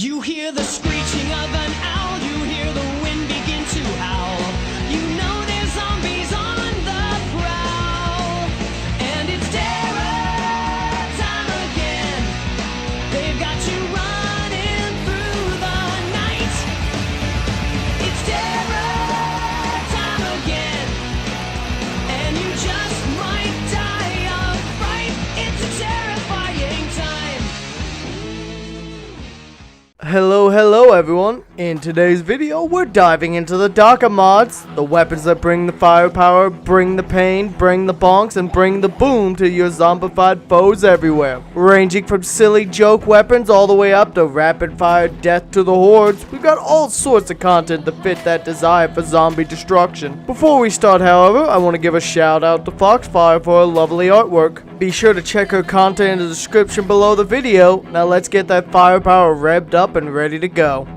You hear the screeching of an owl, you hear the wind begin to howl. You know there's zombies on the prowl, and it's terror time again. They've got you running through the night. It's terror time again, and you just might die of fright. It's a terrifying time. Hello everyone. In today's video, we're diving into the dakka mods, the weapons that bring the firepower, bring the pain, bring the bonks, and bring the boom to your zombified foes everywhere. Ranging from silly joke weapons all the way up to rapid fire death to the hordes, we've got all sorts of content to fit that desire for zombie destruction. Before we start, however, I want to give a shout out to Foxfire for her lovely artwork. Be sure to check her content in the description below the video. Now let's get that firepower revved up and ready to go.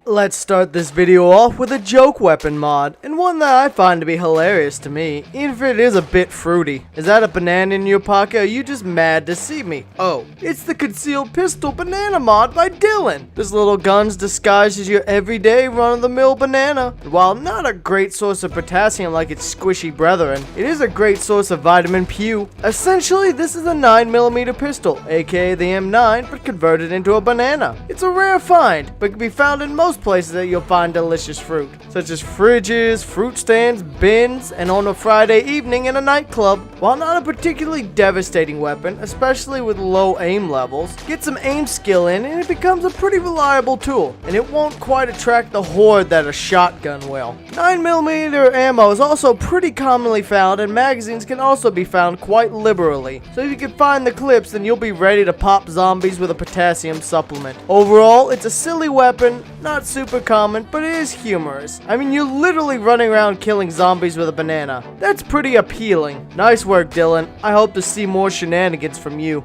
Let's start this video off with a joke weapon mod, and one that I find to be hilarious to me, even if it is a bit fruity. Is that a banana in your pocket, or are you just mad to see me? Oh, it's the concealed pistol banana mod by Dylan. This little gun's disguised as your everyday run-of-the-mill banana. And while not a great source of potassium like its squishy brethren, it is a great source of vitamin Pew. Essentially, this is a 9mm pistol, aka the M9, but converted into a banana. It's a rare find, but can be found in most places that you'll find delicious fruit, such as fridges, fruit stands, bins, and on a Friday evening in a nightclub. While not a particularly devastating weapon, especially with low aim levels, get some aim skill in and it becomes a pretty reliable tool, and it won't quite attract the horde that a shotgun will. 9mm ammo is also pretty commonly found, and magazines can also be found quite liberally, so if you can find the clips, then you'll be ready to pop zombies with a potassium supplement. Overall, it's a silly weapon, not super common, but it is humorous. I mean, you're literally running around killing zombies with a banana. That's pretty appealing. Nice work, Dylan. I hope to see more shenanigans from you.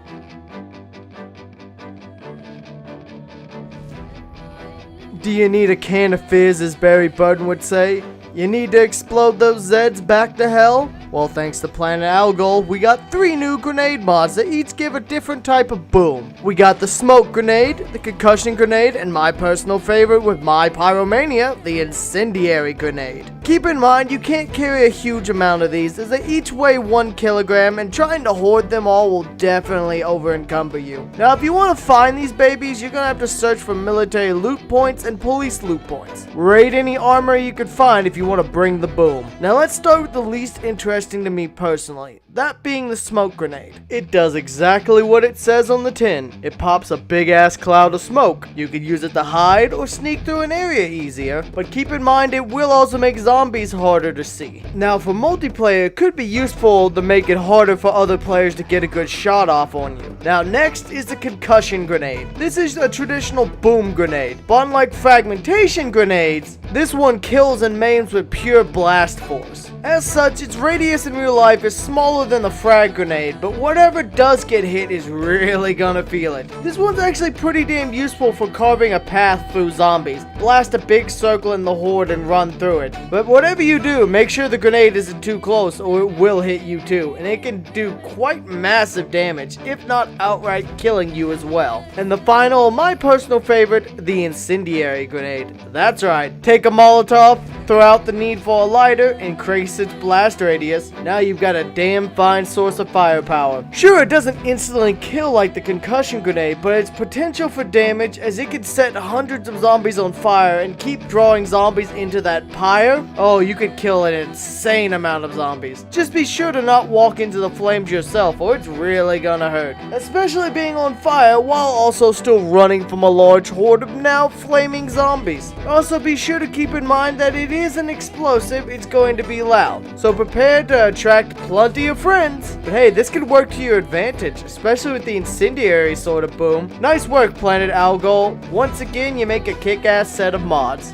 Do you need a can of fizz, as Barry Burton would say? You need to explode those Zeds back to hell? Well, thanks to PlanetAlgol, we got 3 new grenade mods that each give a different type of boom. We got the smoke grenade, the concussion grenade, and my personal favorite with my pyromania, the incendiary grenade. Keep in mind, you can't carry a huge amount of these, as they each weigh 1 kilogram, and trying to hoard them all will definitely over-encumber you. Now, if you want to find these babies, you're gonna have to search for military loot points and police loot points. Raid any armor you could find if you want to bring the boom. Now, let's start with the least interesting to me personally, that being the smoke grenade. It does exactly what it says on the tin. It pops a big ass cloud of smoke. You could use it to hide or sneak through an area easier, but keep in mind it will also make zombies harder to see. Now for multiplayer, it could be useful to make it harder for other players to get a good shot off on you. Now next is the concussion grenade. This is a traditional boom grenade, but unlike fragmentation grenades, this one kills and maims with pure blast force. As such, its radius in real life is smaller than the frag grenade, but whatever does get hit is really gonna feel it. This one's actually pretty damn useful for carving a path through zombies. Blast a big circle in the horde and run through it. But whatever you do, make sure the grenade isn't too close or it will hit you too, and it can do quite massive damage, if not outright killing you as well. And the final, my personal favorite, the incendiary grenade. That's right, take a Molotov, throw out the need for a lighter, increase its blast radius. Now you've got a damn fine source of firepower. Sure, it doesn't instantly kill like the concussion grenade, but its potential for damage, as it can set hundreds of zombies on fire and keep drawing zombies into that pyre. Oh, you could kill an insane amount of zombies. Just be sure to not walk into the flames yourself, or it's really gonna hurt. Especially being on fire while also still running from a large horde of now flaming zombies. Also be sure to keep in mind that it is an explosive, it's going to be loud, so prepare to attract plenty of friends. But hey, this could work to your advantage, especially with the incendiary sort of boom. Nice work, PlanetAlgol. Once again, you make a kick-ass set of mods.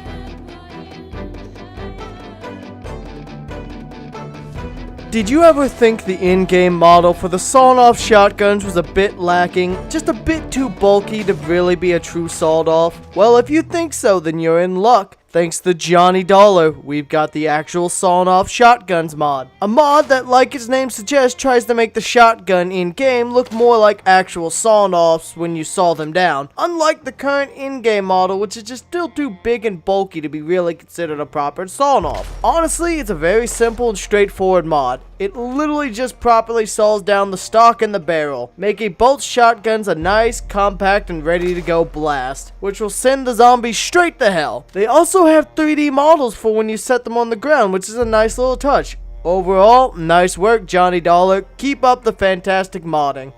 Did you ever think the in-game model for the sawn-off shotguns was a bit lacking, just a bit too bulky to really be a true sawed-off? Well, if you think so, then you're in luck. thanks to Johnny Dollar, we've got the actual sawn-off shotguns mod. A mod that, like its name suggests, tries to make the shotgun in-game look more like actual sawn-offs when you saw them down, unlike the current in-game model, which is just still too big and bulky to be really considered a proper sawn-off. Honestly, it's a very simple and straightforward mod. It literally just properly saws down the stock and the barrel, making both shotguns a nice, compact, and ready-to-go blast, which will send the zombies straight to hell. They also have 3D models for when you set them on the ground, which is a nice little touch. Overall, nice work, Johnny Dollar. Keep up the fantastic modding.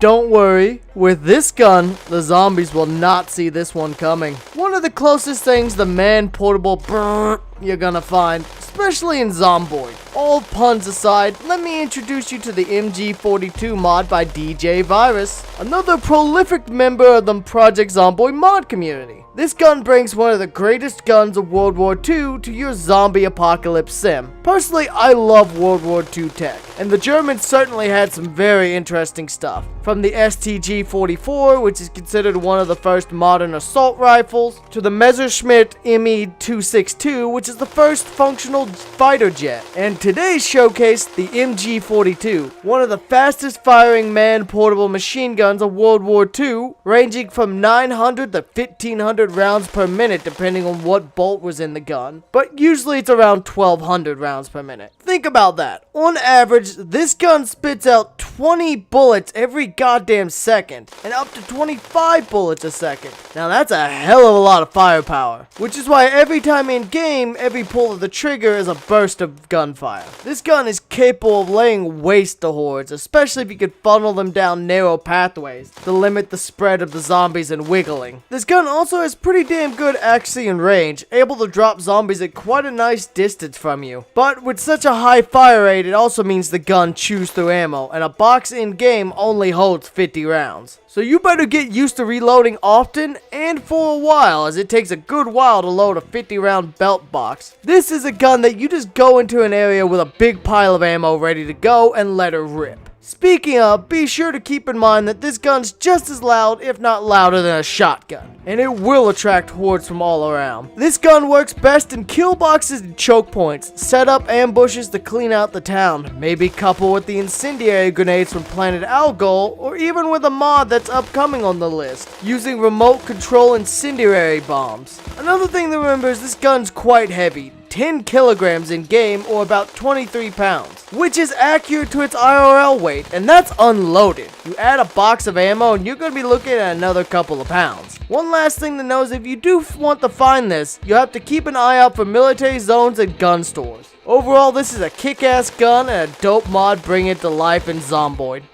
Don't worry, with this gun, the zombies will not see this one coming. One of the closest things the man-portable brrr you're gonna find, especially in Zomboid. All puns aside, let me introduce you to the MG42 mod by DJ Virus, another prolific member of the Project Zomboid mod community. This gun brings one of the greatest guns of World War II to your zombie apocalypse sim. Personally, I love World War II tech, and the Germans certainly had some very interesting stuff. From the STG-44, which is considered one of the first modern assault rifles, to the Messerschmitt Me-262, which is the first functional fighter jet. And today's showcase, the MG42, one of the fastest firing man-portable machine guns of World War II, ranging from 900 to 1500 rounds per minute depending on what bolt was in the gun, but usually it's around 1200 rounds per minute. Think about that. On average, this gun spits out 20 bullets every goddamn second, and up to 25 bullets a second. Now that's a hell of a lot of firepower, which is why every time in game, every pull of the trigger is a burst of gunfire. This gun is capable of laying waste to hordes, especially if you could funnel them down narrow pathways to limit the spread of the zombies and wiggling. This gun also has pretty damn good accuracy and range, able to drop zombies at quite a nice distance from you. But with such a high fire rate, it also means the gun chews through ammo, and a box in game only holds 50 rounds. So you better get used to reloading often and for a while, as it takes a good while to load a 50 round belt box. This is a gun that you just go into an area with a big pile of ammo ready to go and let her rip. Speaking of, be sure to keep in mind that this gun's just as loud, if not louder, than a shotgun, and it will attract hordes from all around. This gun works best in kill boxes and choke points, set up ambushes to clean out the town, maybe couple with the incendiary grenades from PlanetAlgol, or even with a mod that's upcoming on the list, using remote control incendiary bombs. Another thing to remember is this gun's quite heavy. 10 kilograms in game, or about 23 pounds, which is accurate to its IRL weight, and that's unloaded. You add a box of ammo and you're going to be looking at another couple of pounds. One last thing to know is if you do want to find this, you have to keep an eye out for military zones and gun stores. Overall, this is a kick-ass gun and a dope mod bringing it to life in Zomboid.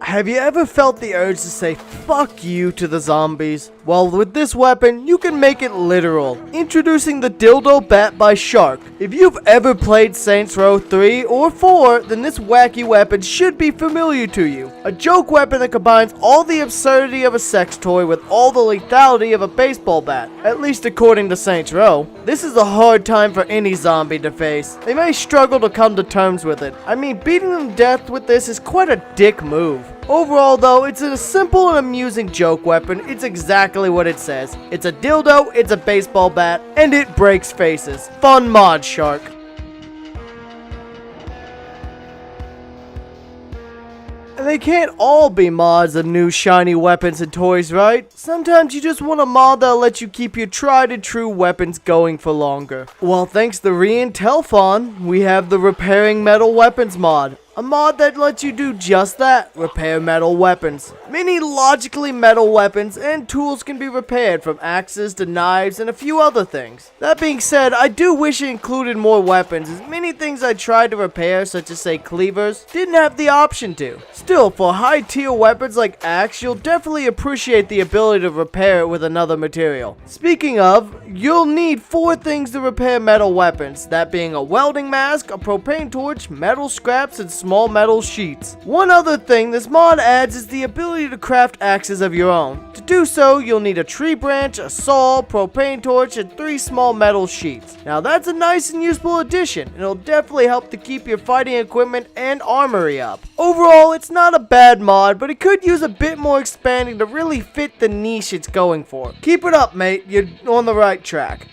Have you ever felt the urge to say fuck you to the zombies? Well, with this weapon, you can make it literal. Introducing the Dildo Bat by Shark. If you've ever played Saints Row 3 or 4, then this wacky weapon should be familiar to you. A joke weapon that combines all the absurdity of a sex toy with all the lethality of a baseball bat, at least according to Saints Row. This is a hard time for any zombie to face. They may struggle to come to terms with it. I mean, beating them to death with this is quite a dick move. Overall though, it's a simple and amusing joke weapon. It's exactly what it says. It's a dildo, it's a baseball bat, and it breaks faces. Fun mod, Shark. And they can't all be mods of new shiny weapons and toys, right? Sometimes you just want a mod that'll let you keep your tried and true weapons going for longer. Well, thanks to Telfon, we have the Repairing Metal Weapons mod. A mod that lets you do just that, repair metal weapons. Many logically metal weapons and tools can be repaired, from axes to knives and a few other things. That being said, I do wish it included more weapons, as many things I tried to repair, such as say cleavers, didn't have the option to. Still, for high tier weapons like axe, you'll definitely appreciate the ability to repair it with another material. Speaking of, you'll need 4 things to repair metal weapons, that being a welding mask, a propane torch, metal scraps, and small small metal sheets. One other thing this mod adds is the ability to craft axes of your own. To do so, you'll need a tree branch, a saw, propane torch, and 3 small metal sheets. Now that's a nice and useful addition, and it'll definitely help to keep your fighting equipment and armory up. Overall, it's not a bad mod, but it could use a bit more expanding to really fit the niche it's going for. Keep it up, mate. You're on the right track.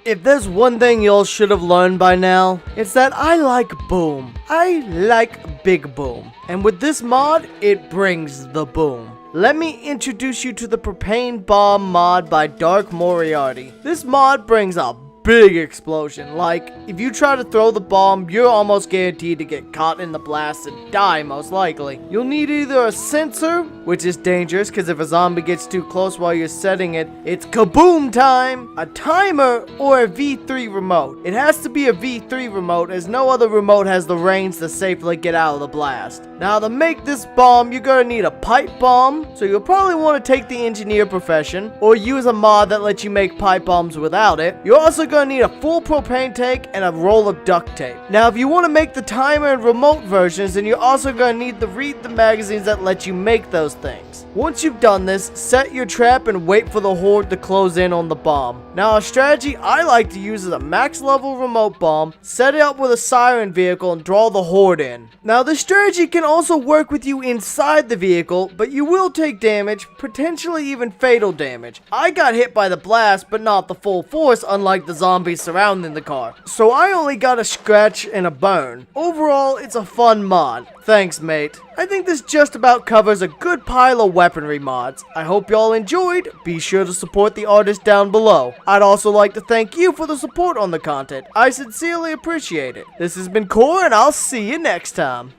If there's one thing y'all should have learned by now, it's that I like boom. I like big boom. And with this mod, it brings the boom. Let me introduce you to the Propane Bomb mod by Dark Moriarty. This mod brings a big explosion. Like, if you try to throw the bomb, you're almost guaranteed to get caught in the blast and die most likely. You'll need either a sensor, which is dangerous because if a zombie gets too close while you're setting it, it's kaboom time, a timer, or a V3 remote. It has to be a V3 remote as no other remote has the range to safely get out of the blast. Now to make this bomb, you're gonna need a pipe bomb, so you'll probably want to take the engineer profession, or use a mod that lets you make pipe bombs without it. You're also gonna need a full propane tank and a roll of duct tape. Now if you want to make the timer and remote versions, then you're also gonna need to read the magazines that let you make those things. Once you've done this, set your trap and wait for the horde to close in on the bomb. Now a strategy I like to use is a max level remote bomb, set it up with a siren vehicle and draw the horde in. Now this strategy can also work with you inside the vehicle, but you will take damage, potentially even fatal damage. I got hit by the blast, but not the full force, unlike the zombies surrounding the car. So I only got a scratch and a burn. Overall, it's a fun mod. Thanks, mate. I think this just about covers a good pile of weaponry mods. I hope y'all enjoyed. Be sure to support the artist down below. I'd also like to thank you for the support on the content. I sincerely appreciate it. This has been Core, and I'll see you next time.